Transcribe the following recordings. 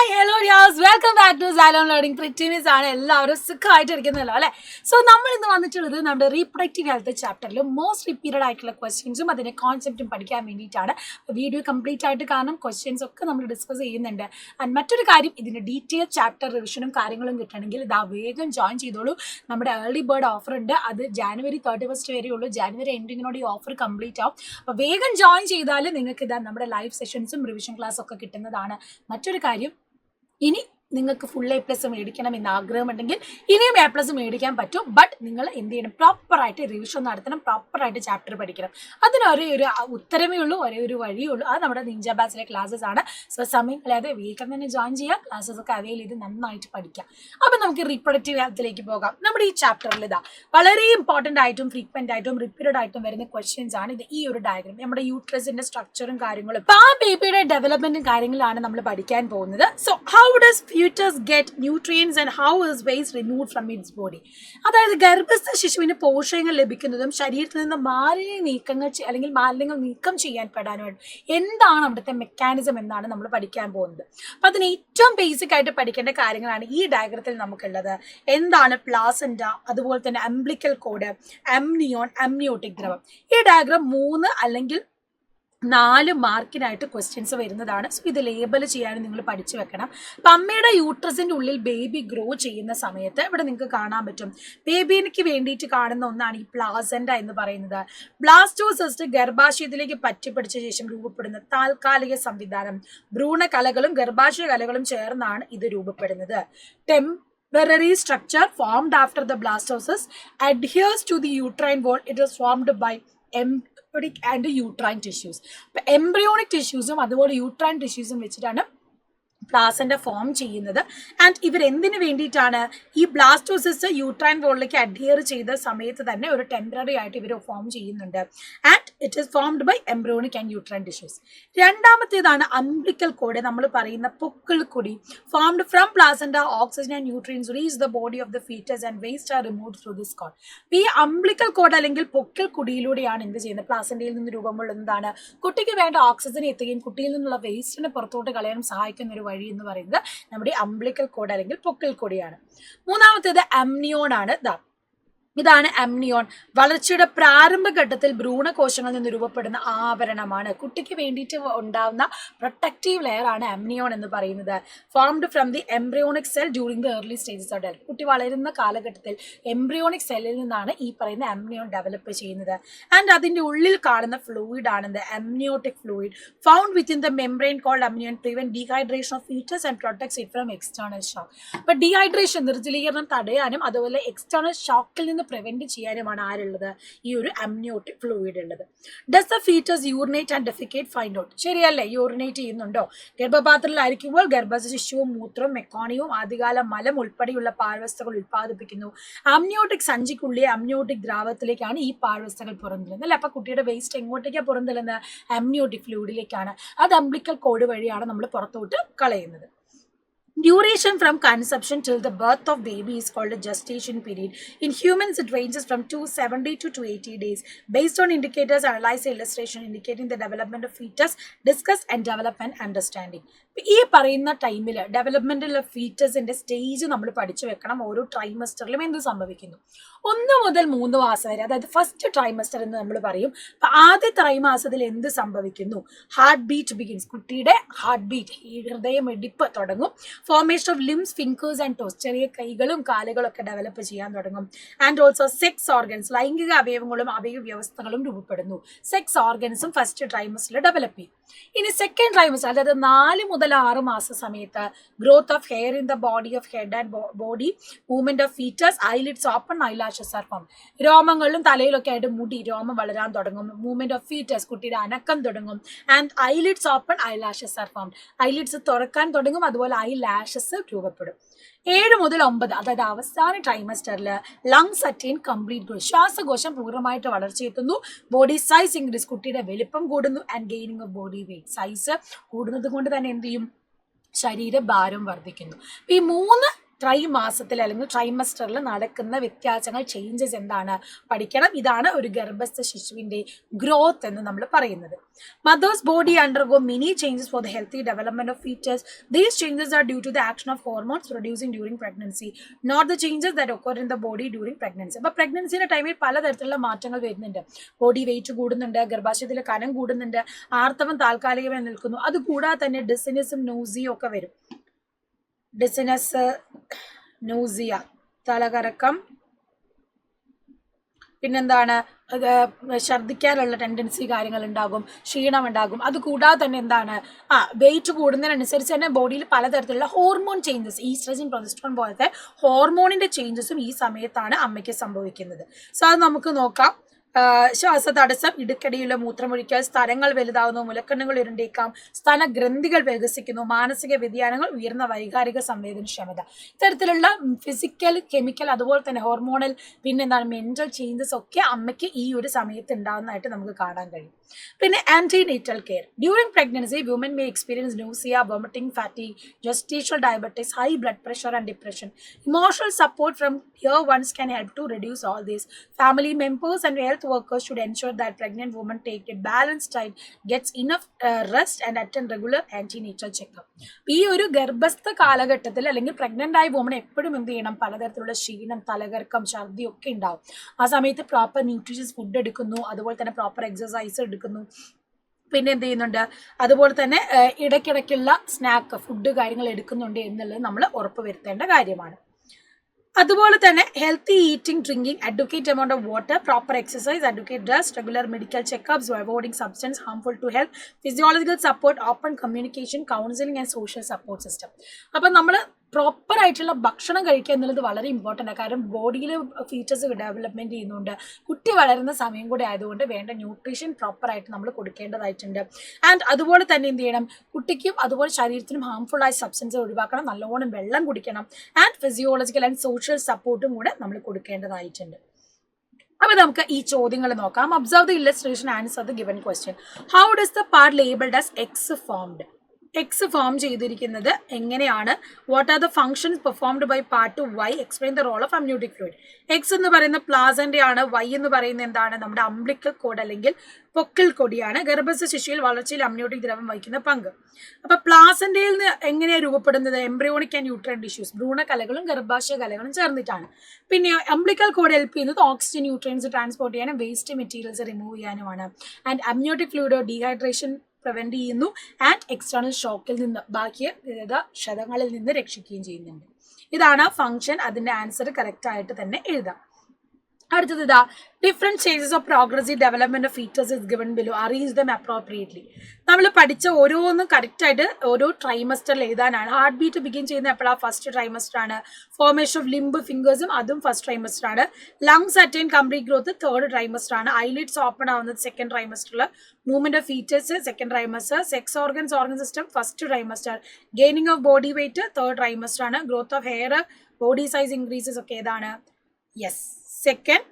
Hi hello യാസ് welcome back to Xylem learning പ്രിറ്റിമിസ് ആണ്. എല്ലാവരും സുഖമായിട്ടിരിക്കുന്നല്ലോ അല്ലെ. സോ നമ്മൾ ഇന്ന് വന്നിട്ടുള്ളത് നമ്മുടെ റീപ്രൊഡക്റ്റീവ് ഹെൽത്ത് ചാപ്റ്ററിൽ മോസ്റ്റ് റിപ്പീറ്റഡ് ആയിട്ടുള്ള ക്വസ്റ്റ്യൻസും അതിന്റെ കോൺസെപ്റ്റും പഠിക്കാൻ വേണ്ടിയിട്ടാണ്. വീഡിയോ കംപ്ലീറ്റ് ആയിട്ട് കാരണം ക്വസ്റ്റ്യൻസ് ഒക്കെ നമ്മൾ ഡിസ്കസ് ചെയ്യുന്നുണ്ട്. ആൻഡ് മറ്റൊരു കാര്യം, ഇതിന്റെ ഡീറ്റെയിൽ ചാപ്റ്റർ റിവിഷനും കാര്യങ്ങളും കിട്ടണമെങ്കിൽ ഇതാ വേഗം ജോയിൻ ചെയ്തോളൂ. നമ്മുടെ ഏർലി ബേർഡ് ഓഫർ ഉണ്ട്, അത് ജാനുവരി 31 വരെ ഉള്ളൂ. ജാനുവരി എൻഡിങ്ങിനോട് ഈ ഓഫർ കംപ്ലീറ്റ് ആവും. അപ്പോൾ വേഗം ജോയിൻ ചെയ്താൽ നിങ്ങൾക്ക് ഇതാ നമ്മുടെ ലൈവ് സെഷൻസും റിവിഷൻ ക്ലാസ് ഒക്കെ കിട്ടുന്നതാണ്. മറ്റൊരു കാര്യം, ഇനി നിങ്ങൾക്ക് ഫുൾ A+ മേടിക്കണം എന്ന് ആഗ്രഹമുണ്ടെങ്കിൽ ഇനിയും A+ മേടിക്കാൻ പറ്റും. ബട്ട് നിങ്ങൾ എന്ത് ചെയ്യണം, പ്രോപ്പറായിട്ട് റിവിഷൻ നടത്തണം, പ്രോപ്പറായിട്ട് ചാപ്റ്റർ പഠിക്കണം. അതിനൊരേ ഒരു ഉത്തരമേ ഉള്ളൂ, ഒരേ ഒരു വഴിയേ ഉള്ളൂ. അത് നമ്മുടെ നിഞ്ച ബാച്ചിലെ ക്ലാസ്സസ് ആണ്. സോ സമയം കളയാതെ വേഗം തന്നെ ജോയിൻ ചെയ്യുക, ക്ലാസ്സസ് ഒക്കെ അവൈൽ ചെയ്ത് നന്നായിട്ട് പഠിക്കാം. അപ്പം നമുക്ക് റീപ്രൊഡക്റ്റീവ് ഹെൽത്തിലേക്ക് പോകാം. നമ്മുടെ ഈ ചാപ്റ്ററിൽ ഇതാ വളരെ ഇമ്പോർട്ടൻ്റ് ആയിട്ടും ഫ്രീക്വൻ്റ് ആയിട്ടും റിപ്പീറ്റഡ് ആയിട്ടും വരുന്ന ക്വസ്റ്റ്യൻസ് ആണ് ഇത്. ഈ ഒരു ഡയഗ്രാം നമ്മുടെ യൂട്രസിന്റെ സ്ട്രക്ചറും കാര്യങ്ങളും ആ ബേബിയുടെ ഡെവലപ്മെന്റും കാര്യങ്ങളാണ് നമ്മൾ പഠിക്കാൻ പോകുന്നത്. So how does fetus get nutrients and how is waste removed from its body? അതായത് ഗർഭസ്ഥ ശിശുവിന് പോഷകങ്ങൾ ലഭിക്കുന്നതും ശരീരത്തിൽ നിന്ന് മാലിന്യങ്ങൾ നീക്കം ചെയ്യാൻ പെടാനും എന്താണ് അവിടുത്തെ മെക്കാനിസം എന്നാണ് നമ്മൾ പഠിക്കാൻ പോകുന്നത്. അപ്പൊ അതിന് ഏറ്റവും ബേസിക് ആയിട്ട് പഠിക്കേണ്ട കാര്യങ്ങളാണ് ഈ ഡയഗ്രത്തിൽ നമുക്കുള്ളത്. എന്താണ് പ്ലാസന്റ, അതുപോലെ തന്നെ അംബ്ലിക്കൽ കോഡ്, അമ്നിയോൺ, അമ്നിയോട്ടിക് ദ്രവം. ഈ ഡയഗ്രാം 3 അല്ലെങ്കിൽ 4 മാർക്കിനായിട്ട് ക്വസ്റ്റ്യൻസ് വരുന്നതാണ്. സോ ഇത് ലേബൽ ചെയ്യാനും നിങ്ങൾ പഠിച്ചു വെക്കണം. അപ്പം അമ്മയുടെ യൂട്രസിന്റെ ഉള്ളിൽ ബേബി ഗ്രോ ചെയ്യുന്ന സമയത്ത് ഇവിടെ നിങ്ങൾക്ക് കാണാൻ പറ്റും, ബേബിക്ക് വേണ്ടിയിട്ട് കാണുന്ന ഒന്നാണ് ഈ പ്ലാസന്റ എന്ന് പറയുന്നത്. ബ്ലാസ്റ്റോസിസ്റ്റ് ഗർഭാശയത്തിലേക്ക് പറ്റിപ്പിടിച്ച ശേഷം രൂപപ്പെടുന്ന താൽക്കാലിക സംവിധാനം. ഭ്രൂണകലകളും ഗർഭാശയ കലകളും ചേർന്നാണ് ഇത് രൂപപ്പെടുന്നത്. Temporary structure formed after the blastocyst adheres to the uterine wall. It is formed by embryonic and uterine tissues. Embryonic tissuesum അതുപോലെ യൂട്രൈൻ ടിഷ്യൂസും വെച്ചിട്ടാണ് പ്ലാസന്റ ഫോം ചെയ്യുന്നത്. ആൻഡ് ഇവർ എന്തിനു വേണ്ടിയിട്ടാണ്, ഈ ബ്ലാസ്റ്റോസിസ്റ്റ് യൂട്രൈൻ വോളിലേക്ക് അഡ്ഹിയർ ചെയ്ത സമയത്ത് തന്നെ ഒരു ടെമ്പററി ആയിട്ട് ഇവർ ഫോം ചെയ്യുന്നുണ്ട്. And it is formed by embryonic and uterine tissues. രണ്ടാമത്തേതാണ് അംബ്ലിക്കൽ കോഡ്, നമ്മൾ പറയുന്ന പൊക്കിൾക്കൊടി. Formed from placenta, oxygen and nutrients reach the body of the foetus and waste are removed through this cord. ഈ umbilical cord അല്ലെങ്കിൽ പൊക്കിൾ കുടിയിലൂടെയാണ് എന്ത് ചെയ്യുന്നത്, പ്ലാസന്റയിൽ നിന്ന് രൂപം കൊള്ളുന്നതാണ്. കുട്ടിക്ക് വേണ്ട ഓക്സിജൻ എത്തുകയും കുട്ടിയിൽ നിന്നുള്ള വേസ്റ്റിനെ പുറത്തോട്ട് കളയാനും സഹായിക്കുന്ന ഒരു വഴി എന്ന് പറയുന്നത് നമ്മുടെ അംബ്ലിക്കൽ കോഡ് അല്ലെങ്കിൽ പൊക്കിൾ കൊടിയാണ്. മൂന്നാമത്തേത് അമ്നിയോൺ ആണ്. ഇതാണ് അമ്നിയോൺ. വളർച്ചയുടെ പ്രാരംഭഘട്ടത്തിൽ ഭ്രൂണകോശങ്ങളിൽ നിന്ന് രൂപപ്പെടുന്ന ആവരണമാണ്. കുട്ടിക്ക് വേണ്ടിയിട്ട് ഉണ്ടാവുന്ന പ്രൊട്ടക്റ്റീവ് ലെയർ ആണ് അമ്നിയോൺ എന്ന് പറയുന്നത്. Formed from the embryonic cell during the early stages of development. കുട്ടി വളരുന്ന കാലഘട്ടത്തിൽ എംബ്രിയോണിക് സെല്ലിൽ നിന്നാണ് ഈ പറയുന്ന അമ്നിയോൺ ഡെവലപ്പ് ചെയ്യുന്നത്. ആൻഡ് അതിന്റെ ഉള്ളിൽ കാണുന്ന ഫ്ലൂയിഡ് ആണ് amniotic fluid. Found within the membrane called amnion prevent dehydration of foetus and protects it from external shock. അപ്പൊ ഡീഹൈഡ്രേഷൻ, നിർജ്ജലീകരണം തടയാനും അതുപോലെ എക്സ്റ്റേണൽ ഷോക്കിൽ നിന്ന് പ്രിവെന്റ് ചെയ്യാനുമാണ് ആരുള്ളത്, ഈ ഒരു അമ്നിയോട്ടിക് ഫ്ലൂയിഡ് ഉള്ളത്. Does the foetus urinate and defecate? Find out. ശരിയല്ലേ, യൂറിനേറ്റ് ചെയ്യുന്നുണ്ടോ? ഗർഭപാത്രത്തിലായിരിക്കുമ്പോൾ ഗർഭസ്ഥ ശിശുവും മൂത്രവും മെക്കോണിയവും ആദ്യകാല മലം ഉൾപ്പെടെയുള്ള പാഴ്വസ്തുക്കൾ ഉത്പാദിപ്പിക്കുന്നു. അമ്നിയോട്ടിക് സഞ്ചിക്കുള്ളിലെ അമ്നിയോട്ടിക് ദ്രാവകത്തിലേക്കാണ് ഈ പാഴ്വസ്തുക്കൾ പുറന്തള്ളുന്നത് അല്ലെ. അപ്പൊ കുട്ടിയുടെ വേസ്റ്റ് എങ്ങോട്ടേക്കാണ് പുറന്തള്ളുന്നത്, അമ്നിയോട്ടിക് ഫ്ലൂയിഡിലേക്കാണ്. അത് അംബ്ലിക്കൽ കോഡ് വഴിയാണ് നമ്മൾ പുറത്തോട്ട് കളയുന്നത്. Duration from conception till the birth of baby is called a gestation period. In humans, it ranges from 270 to 280 days. Based on indicators, analyze the illustration indicating the development of fetus, discuss and development understanding. ഈ പറയുന്ന ടൈമിൽ ഡെവലപ്മെന്റിലുള്ള ഫീറ്റസിന്റെ stage നമ്മൾ പഠിച്ചു വെക്കണം. ഓരോ ട്രൈമസ്റ്ററിലും എന്ത് സംഭവിക്കുന്നു, 1 മുതൽ 3 മാസം വരെ, അതായത് ഫസ്റ്റ് ട്രൈമസ്റ്റർ എന്ന് നമ്മൾ പറയും. അപ്പൊ ആദ്യ ത്രൈമാസത്തിൽ എന്ത് സംഭവിക്കുന്നു, ഹാർട്ട് ബീറ്റ് ബിഗിൻസ്. കുട്ടിയുടെ ഹാർട്ട് ബീറ്റ്, ഹൃദയമിടിപ്പ് തുടങ്ങും. Formation of limbs, fingers and toss, ചെറിയ കൈകളും കാലുകളും ഒക്കെ ഡെവലപ്പ് ചെയ്യാൻ തുടങ്ങും. ആൻഡ് ഓൾസോ സെക്സ് ഓർഗൻസ്, ലൈംഗിക അവയവങ്ങളും അവയവ വ്യവസ്ഥകളും രൂപപ്പെടുന്നു. സെക്സ് ഓർഗൻസും ഫസ്റ്റ് ട്രൈമസ്റ്ററിൽ ഡെവലപ്പ് ചെയ്യും. ഇനി സെക്കൻഡ് ട്രൈമസ്റ്റർ, അതായത് 4 മുതൽ 6 മാസ സമയത്ത് growth of hair in the body of head and body, movement of foetus, eyelids open, eyelashes are form. രോമങ്ങളിലും തലയിലൊക്കെ ആയിട്ട് മുടി, രോമം വളരാൻ തുടങ്ങും. മൂവ്മെന്റ് ഓഫ് ഫീറ്റസ്, കുട്ടിയുടെ അനക്കം തുടങ്ങും. And eyelids open, eyelashes are form. Eyelids തുറക്കാൻ തുടങ്ങും, അതുപോലെ ഐലാഷസ് രൂപപ്പെടും. 7 മുതൽ 9, അതായത് അവസാന ട്രൈമസ്റ്ററിൽ ലങ്സ് അറ്റൈൻ കംപ്ലീറ്റ് ഗ്രോത്ത്, ശ്വാസകോശം പൂർണ്ണമായിട്ട് വളർച്ചയെത്തുന്നു. ബോഡി സൈസ് ഇൻക്രീസ്, കുട്ടിയുടെ വലിപ്പം കൂടുന്നു. And gaining of body wait, size കൂടുന്നത് കൊണ്ട് തന്നെ എന്ത് ചെയ്യും, ശരീരഭാരം വർദ്ധിക്കുന്നു. ഈ 3 മാസത്തിൽ അല്ലെങ്കിൽ ട്രൈമസ്റ്ററിൽ നടക്കുന്ന വ്യത്യാസങ്ങൾ, ചേഞ്ചസ് എന്താണ് പഠിക്കണം. ഇതാണ് ഒരു ഗർഭസ്ഥ ശിശുവിന്റെ ഗ്രോത്ത് എന്ന് നമ്മൾ പറയുന്നത്. Mother's body undergo many changes for the healthy development of foetus. These changes are due to the action of hormones producing during pregnancy, not the changes that occur in the body during pregnancy. അപ്പൊ പ്രഗ്നൻസിയുടെ ടൈമിൽ പലതരത്തിലുള്ള മാറ്റങ്ങൾ വരുന്നുണ്ട്. Body weight കൂടുന്നുണ്ട്, ഗർഭാശയത്തിലെ കനം കൂടുന്നുണ്ട്, ആർത്തവം താൽക്കാലികമായി നിൽക്കുന്നു. അതുകൂടാതെ തന്നെ ഡിസിനസും നൂസിയും ഒക്കെ വരും. ഡിസിനസ്, നൂസിയ, തലകറക്കം, പിന്നെന്താണ് ഛർദ്ദിക്കാനുള്ള ടെൻഡൻസി കാര്യങ്ങൾ ഉണ്ടാകും, ക്ഷീണം ഉണ്ടാകും. അതുകൂടാതെ തന്നെ എന്താണ് വെയിറ്റ് കൂടുന്നതിനനുസരിച്ച് തന്നെ ബോഡിയിൽ പലതരത്തിലുള്ള ഹോർമോൺ ചേഞ്ചസ്, ഈസ്ട്രജൻ, പ്രൊജസ്ട്രോൺ പോലത്തെ ഹോർമോണിന്റെ ചേഞ്ചസും ഈ സമയത്താണ് അമ്മയ്ക്ക് സംഭവിക്കുന്നത്. സോ അത് നമുക്ക് നോക്കാം. ശ്വാസതടസ്സം, ഇടുക്കടിയുള്ള മൂത്രമൊഴിക്കൽ, സ്ഥലങ്ങൾ വലുതാവുന്നു, മുലക്കണ്ണുകൾ ഉരുണ്ടേക്കാം, സ്തനഗ്രന്ഥികൾ വികസിക്കുന്നു, മാനസിക വ്യതിയാനങ്ങൾ, ഉയർന്ന വൈകാരിക സംവേദനക്ഷമത. ഇത്തരത്തിലുള്ള ഫിസിക്കൽ, കെമിക്കൽ, അതുപോലെ തന്നെ ഹോർമോണൽ, പിന്നെന്താണ് മെന്റൽ ചേഞ്ചസ് ഒക്കെ അമ്മയ്ക്ക് ഈ ഒരു സമയത്ത് ഉണ്ടാകുന്നതായിട്ട് നമുക്ക് കാണാൻ കഴിയും. പിന്നെ antenatal care. During pregnancy woman may experience nausea, vomiting, fatigue, gestational diabetes, high blood pressure and depression. Emotional support from here ones can help to reduce all this. Family members and health workers should ensure that pregnant women take a balanced diet, gets enough rest and attend regular antenatal checkup. ഈ ഒരു ഗർഭസ്ഥ കാലഘട്ടത്തിൽ അല്ലെങ്കിൽ pregnant ആയ woman എപ്പോഴും എന്ത് ചെയ്യണം? പലതരത്തിലുള്ള ക്ഷീണം, തലകറക്കം, ഛർദി ഒക്കെ ഉണ്ടാവും. ആ സമയത്ത് പ്രോപ്പർ ന്യൂട്രീഷ്യസ് ഫുഡ് എടുക്കുന്നു, അതുപോലെ തന്നെ പ്രോപ്പർ എക്സസൈസ് എടുക്കുന്നു, പിന്നെ എന്ത് ചെയ്യുന്നുണ്ട്, അതുപോലെ തന്നെ ഇടയ്ക്കിടയ്ക്കുള്ള സ്നാക്ക് ഫുഡ് കാര്യങ്ങൾ എടുക്കുന്നുണ്ട് എന്നുള്ളത് നമ്മൾ ഉറപ്പ് വരുത്തേണ്ട കാര്യമാണ്. അതുപോലെ തന്നെ healthy eating, drinking, adequate amount of water, proper exercise, adequate rest, regular medical checkups, avoiding substance harmful to health, physiological support, open communication, counselling and social support system. അപ്പം നമ്മൾ പ്രോപ്പർ ആയിട്ടുള്ള ഭക്ഷണം കഴിക്കുക എന്നുള്ളത് വളരെ ഇമ്പോർട്ടൻ്റ് ആണ്. കാരണം ബോഡിയിൽ ഫീച്ചേഴ്സ് ഡെവലപ്മെൻറ്റ് ചെയ്യുന്നുണ്ട്, കുട്ടി വളരുന്ന സമയം കൂടി ആയതുകൊണ്ട് വേണ്ട ന്യൂട്രീഷൻ പ്രോപ്പറായിട്ട് നമ്മൾ കൊടുക്കേണ്ടതായിട്ടുണ്ട്. ആൻഡ് അതുപോലെ തന്നെ എന്ത് ചെയ്യണം, കുട്ടിക്കും അതുപോലെ ശരീരത്തിനും ഹാർംഫുൾ ആയ സബ്സ്റ്റൻസ് ഒഴിവാക്കണം, നല്ലോണം വെള്ളം കുടിക്കണം, ആൻഡ് ഫിസിയോളജിക്കൽ ആൻഡ് സോഷ്യൽ സപ്പോർട്ടും കൂടെ നമ്മൾ കൊടുക്കേണ്ടതായിട്ടുണ്ട്. അപ്പോൾ നമുക്ക് ഈ ചോദ്യങ്ങൾ നോക്കാം. Observe the illustration, answer the given question. How does the part labelled as X formed? X form ചെയ്തിരിക്കുന്നത് എങ്ങനെയാണ്? What are the functions performed by part Y? Explain the role of amniotic fluid. X എന്ന് പറയുന്ന പ്ലാസന്റെ ആണ്, Y എന്ന് പറയുന്നത് എന്താണ്? നമ്മുടെ umbilical cord അല്ലെങ്കിൽ പൊക്കിൾ കൊടിയാണ്. ഗർഭസ്ഥ ശിശുവിൽ വളർച്ചയിൽ അമ്നിയോട്ടിക് ദ്രവം വഹിക്കുന്ന പങ്ക്. അപ്പൊ പ്ലാസന്റയിൽ നിന്ന് എങ്ങനെയാണ് രൂപപ്പെടുന്നത്? എംബ്രിയോണിക് ആൻഡ് യൂട്രൈൻ ടിഷ്യൂസ്, ഭ്രൂണകലകളും ഗർഭാശയ കലകളും ചേർന്നിട്ടാണ്. പിന്നെ അംബ്ലിക്കൽ കോഡ് ഹെൽപ്പ് ചെയ്യുന്നത് ഓക്സിജൻ, ന്യൂട്രിയൻസ് ട്രാൻസ്പോർട്ട് ചെയ്യാനും വേസ്റ്റ് മെറ്റീരിയൽസ് റിമൂവ് ചെയ്യാനുമാണ്. And amniotic fluid dehydration prevent ചെയ്യുന്നു ആൻഡ് എക്സ്റ്റേണൽ ഷോക്കിൽ നിന്ന്, ബാക്കി ക്ഷതങ്ങളിൽ നിന്ന് രക്ഷിക്കുകയും ചെയ്യുന്നുണ്ട്. ഇതാണ് ഫംഗ്ഷൻ. അതിന്റെ ആൻസർ കറക്റ്റ് ആയിട്ട് തന്നെ എഴുതാം. അടുത്തത് ഇതാ, different stages of progressive development of fetus is given below, arrange them appropriately. നമ്മൾ പഠിച്ച ഓരോന്നും കറക്റ്റ് ആയിട്ട് ഓരോ ട്രൈമസ്റ്ററിൽ എഴുതാനാണ്. ഹാർട്ട് ബീറ്റ് ബിഗിൻ ചെയ്യുന്ന എപ്പോഴാണ്? ഫസ്റ്റ് ട്രൈമസ്റ്റർ ആണ്. ഫോർമേഷൻ ഓഫ് ലിംബ് ഫിംഗേഴ്സും അതും ഫസ്റ്റ് ട്രൈമസ്റ്റർ ആണ്. Lungs attain complete growth third trimester ആണ്. ഐലിഡ്സ് ഓപ്പൺ ആവുന്നത് സെക്കൻഡ് ട്രൈമസ്റ്ററിൽ. Movement of foetus second trimester. Sex organs, organ system first trimester. Gaining of body weight third trimester ആണ്. Growth of hair, body size increases ഒക്കെ ഏതാണ്? Yes, second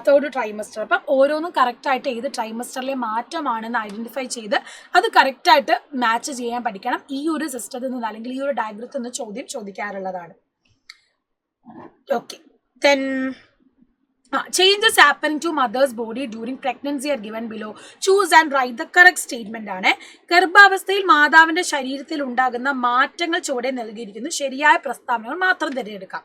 third trimester. അപ്പം ഓരോന്നും കറക്റ്റായിട്ട് ഏത് ട്രൈമസ്റ്ററിലെ മാറ്റമാണെന്ന് ഐഡന്റിഫൈ ചെയ്ത് അത് കറക്റ്റായിട്ട് മാച്ച് ചെയ്യാൻ പഠിക്കണം. ഈ ഒരു സിസ്റ്റത്തിൽ നിന്ന് അല്ലെങ്കിൽ ഈ ഒരു ഡയഗ്രത്തിൽ നിന്ന് ചോദ്യം ചോദിക്കാറുള്ളതാണ്. Okay, then changes happening to mother's body during pregnancy are given below. Choose and write the correct statement ആണ്. ഗർഭാവസ്ഥയിൽ മാതാവിന്റെ ശരീരത്തിൽ ഉണ്ടാകുന്ന മാറ്റങ്ങൾ ചുവടെ നൽകിയിരിക്കുന്നു. ശരിയായ പ്രസ്താവനകൾ മാത്രം തിരഞ്ഞെടുക്കാം.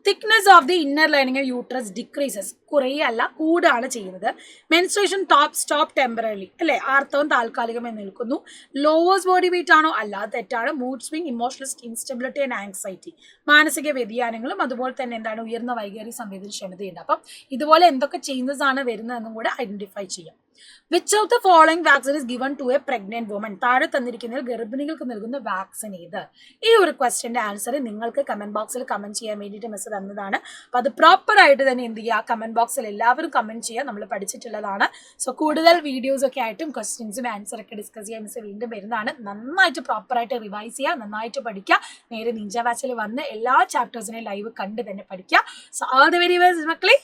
Thickness of the inner lining of uterus decreases, കുറയല്ല കൂടാണ് ചെയ്യുന്നത്. മെൻസ്ട്രേഷൻ സ്റ്റോപ്പ് ടെമ്പററി, അല്ലെ, ആർത്തവം താൽക്കാലികമായി നിൽക്കുന്നു. ലോവേഴ്സ് ബോഡി വെയിറ്റ് ആണോ? അല്ല, തെറ്റാണ്. Mood swing, emotional instability and anxiety, മാനസിക വ്യതിയാനങ്ങളും അതുപോലെ തന്നെ എന്താണ്, ഉയർന്ന വൈകാരിക സംവേദനക്ഷമതയുണ്ട്. അപ്പം ഇതുപോലെ എന്തൊക്കെ ചേഞ്ചസ് ആണ് വരുന്നതെന്നും കൂടെ ഐഡന്റിഫൈ ചെയ്യാം. Which of the following vaccine is given to a pregnant woman? താഴെ തന്നിരിക്കുന്നതിൽ ഗർഭിണികൾക്ക് നൽകുന്ന വാക്സിൻ ഏത്? ഈ ഒരു ക്വസ്റ്റ്യന്റെ ആൻസർ നിങ്ങൾക്ക് കമന്റ് ബോക്സിൽ കമന്റ് ചെയ്യാൻ വേണ്ടിയിട്ട് മിസ് തന്നതാണ്. അപ്പൊ അത് പ്രോപ്പർ ആയിട്ട് തന്നെ എന്ത് ചെയ്യുക, കമന്റ് ബോക്സിൽ എല്ലാവരും കമന്റ് ചെയ്യുക. നമ്മൾ പഠിച്ചിട്ടുള്ളതാണ്. സോ കൂടുതൽ വീഡിയോസ് ഒക്കെ ആയിട്ടും ക്വസ്റ്റ്യൻസും ആൻസർ ഒക്കെ ഡിസ്കസ് ചെയ്യാൻ മിസ് വീണ്ടും വരുന്നതാണ്. നന്നായിട്ട് പ്രോപ്പറായിട്ട് റിവൈസ് ചെയ്യുക, നന്നായിട്ട് പഠിക്കുക. നേരെ നിഞ്ച ബാച്ചിൽ വന്ന് എല്ലാ ചാപ്റ്റേഴ്സിനെയും ലൈവ് കണ്ട് തന്നെ പഠിക്കുക. So all the very best മക്കളെ.